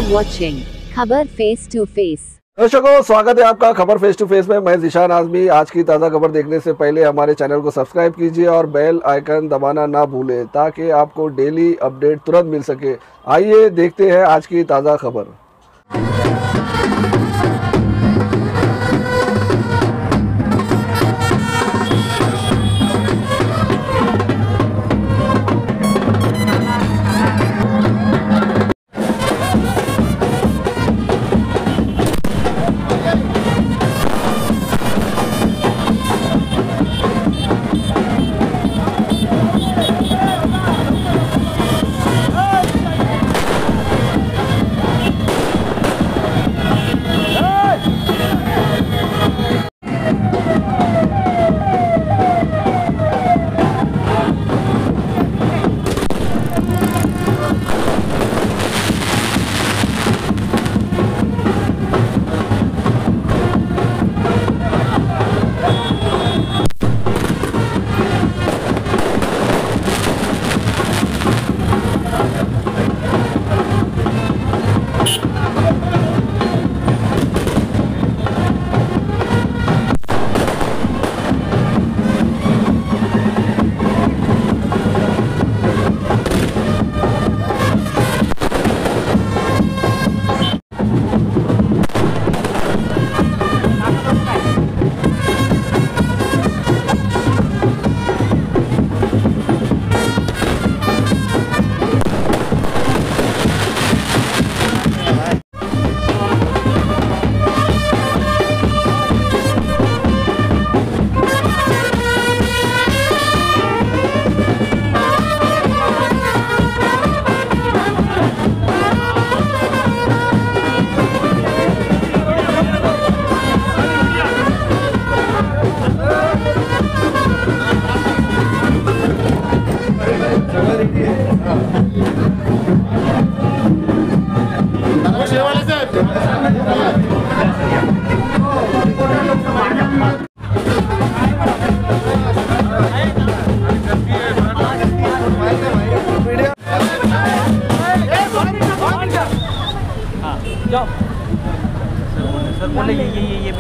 are watching खबर face to face. दर्शकों, स्वागत है आपका खबर फेस टू फेस में। मैं ज़ीशान आज़मी। आज की ताज़ा खबर देखने से पहले हमारे चैनल को सब्सक्राइब कीजिए और बेल आइकन दबाना ना भूलें ताकि आपको डेली अपडेट तुरंत मिल सके। आइए देखते हैं आज की ताज़ा खबर।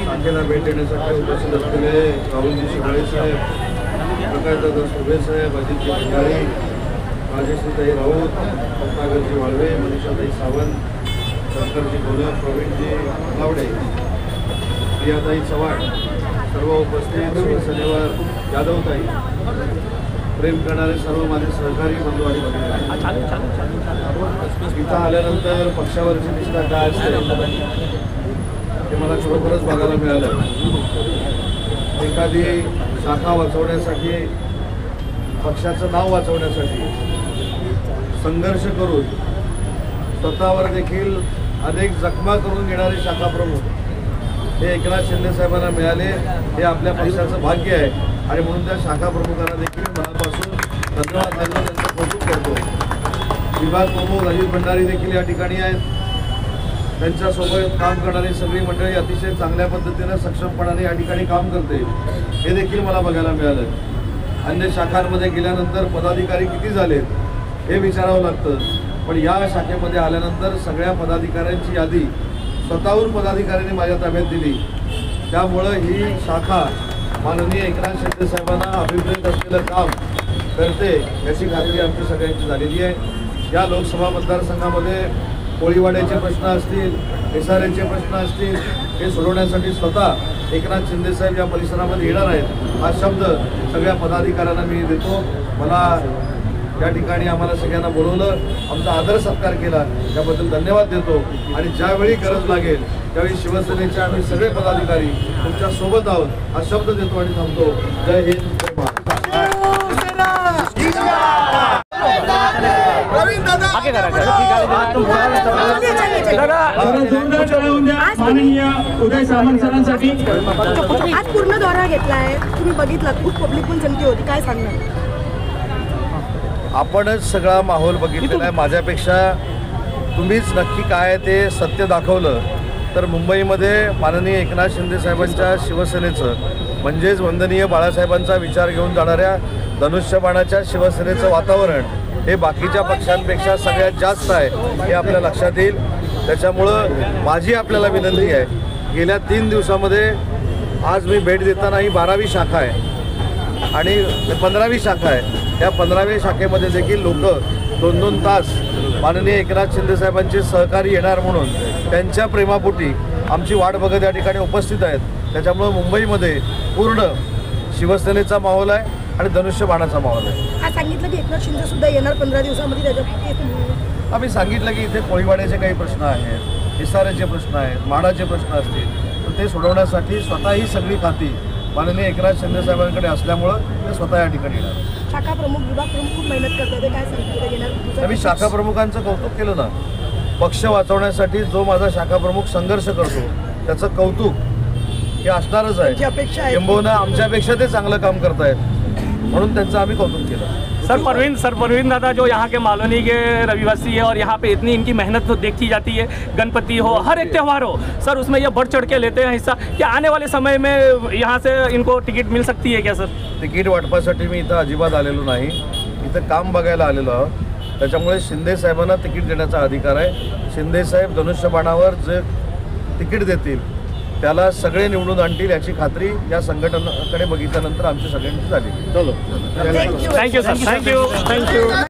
संख्येला भेट देण्यासाठी उपस्थित असलेले राहुलजी शिवाळे साहेब, प्रकाशदादा सुबे साहेब, अजितजी भंडारी, राजेश्रीताई राऊत, रत्नाकरजी वाळवे, मनीषाताई सावंत, शंकरजी गोलक, प्रवीणजी लावडे, प्रियाताई चव्हाण, सर्व उपस्थित शिवसेनेवर यादवताई, प्रेम करणारे सर्व माझे सहकारी बंधू आणि भगिनी, इथं आल्यानंतर पक्षावरची निष्ठा काय असते हे मला खरोखरच बघायला मिळालं। एखादी शाखा वाचवण्यासाठी, पक्षाचं नाव वाचवण्यासाठी संघर्ष करून स्वतःवर देखील अनेक जखमा करून घेणारे शाखा प्रमुख हे एकनाथ शिंदे साहेबांना मिळाले हे आपल्या पक्षाचं भाग्य आहे आणि म्हणून त्या शाखा प्रमुखांना देखील मनापासून धन्यवाद देतो, त्यांचं कौतुक करतो। विभाग प्रमुख अजित भंडारी देखील या ठिकाणी आहेत। त्यांच्यासोबत काम करणारी सगळी मंडळी अतिशय चांगल्या पद्धतीने सक्षमपणाने या ठिकाणी काम करते हे देखील मला बघायला मिळालं। अन्य शाखांमध्ये गेल्यानंतर पदाधिकारी किती झालेत हे विचारावं लागतं, पण या शाखेमध्ये आल्यानंतर सगळ्या पदाधिकाऱ्यांची यादी स्वतःहून पदाधिकाऱ्यांनी माझ्या ताब्यात दिली। त्यामुळं ही शाखा माननीय एकनाथ शिंदे साहेबांना अभिप्रेत असलेलं काम करते याची खात्री आमची सगळ्यांची झालेली आहे। या लोकसभा मतदारसंघामध्ये कोळीवाड्याचे प्रश्न असतील, एसआरएचे प्रश्न असतील, हे सोडवण्यासाठी स्वतः एकनाथ शिंदे साहेब या परिसरामध्ये येणार आहेत हा शब्द सगळ्या पदाधिकाऱ्यांना मी देतो। मला या ठिकाणी आम्हाला सगळ्यांना बोलवलं, आमचा आदर सत्कार केला त्याबद्दल धन्यवाद देतो आणि ज्यावेळी गरज लागेल त्यावेळी शिवसेनेचे आम्ही सगळे पदाधिकारी तुमच्या सोबत आहोत हा शब्द देतो आणि थांबतो। जय हिंद, जय महाराष्ट्र। माननीय उदय सामंत सरांसाठी आज पूर्ण दौरा घेतलाय, तुम्ही बघितला, खूप पब्लिक पण जमती होती, काय सांगणार? आपणच सगळा माहोल बघितलेला आहे। माझ्यापेक्षा तुम्हीच नक्की काय ते सत्य दाखवलं तर मुंबईमध्ये माननीय एकनाथ शिंदे साहेबांच्या शिवसेनेचं म्हणजेच वंदनीय बाळासाहेबांचा विचार घेऊन जाणाऱ्या धनुष्यबाणाच्या शिवसेनेचं वातावरण हे बाकीच्या पक्षांपेक्षा सगळ्यात जास्त आहे हे आपल्या लक्षात येईल। त्याच्यामुळं माझी आपल्याला विनंती आहे, गेल्या 3 दिवसामध्ये आज मी भेट देताना ही 12वी शाखा आहे आणि 15वी शाखा आहे. त्या 15वी शाखेमध्ये देखील लोक 2-2 तास माननीय एकनाथ शिंदे साहेबांचे सहकारी येणार म्हणून त्यांच्या प्रेमापोटी आमची वाट बघत या ठिकाणी उपस्थित आहेत. त्याच्यामुळं मुंबईमध्ये पूर्ण शिवसेनेचा माहोल आहे आणि धनुष्यबाणाचा माहोल आहे. आज सांगितलं की एकनाथ शिंदे सुद्धा येणार 15 दिवसामध्ये, त्याच्यात आम्ही सांगितलं की इथे कोळीवाड्याचे काही प्रश्न आहेत, हिसाऱ्याचे प्रश्न आहेत, माडाचे प्रश्न असतील, तर ते सोडवण्यासाठी स्वतः ही सगळी खाती माननीय एकनाथ शिंदे साहेबांकडे असल्यामुळं ते स्वतः या ठिकाणी येणार. शाखा प्रमुख, विभाग प्रमुख खूप मेहनत करतात, ते काय सांगितलं येणार? आम्ही शाखा प्रमुखांचं कौतुक केलं ना. पक्ष वाचवण्यासाठी जो माझा शाखा प्रमुख संघर्ष करतो त्याचं कौतुक हे असणारच त्यांची आहे. अपेक्षा आहे. किंबहुना आमच्यापेक्षा ते चांगलं काम करतायत म्हणून त्यांचं आम्ही कौतुक केलं. सर परवीन दादा जो यहाँ के मालोनी के रविवासी है और यहाँ पे इतनी इनकी मेहनत देखी जाती है, गणपति हो हर एक त्यौहार हो सर, उसमें ये बढ़ चढ़ के लेते हैं हिस्सा. क्या आने वाले समय में यहाँ से इनको टिकट मिल सकती है क्या सर? तिकीट वाटपासाठी मी इथं अजिबात आलेलो नाही, इथं काम बघायला आलेलो आहोत. त्याच्यामुळे शिंदे साहेबांना तिकीट देण्याचा अधिकार आहे. शिंदे साहेब धनुष्यबाणावर जे तिकीट देतील त्याला सगळे निवडून आणतील याची खात्री या संघटनेकडे बघितल्यानंतर आमची सगळ्यांची झाली. Thank you sir, thank you.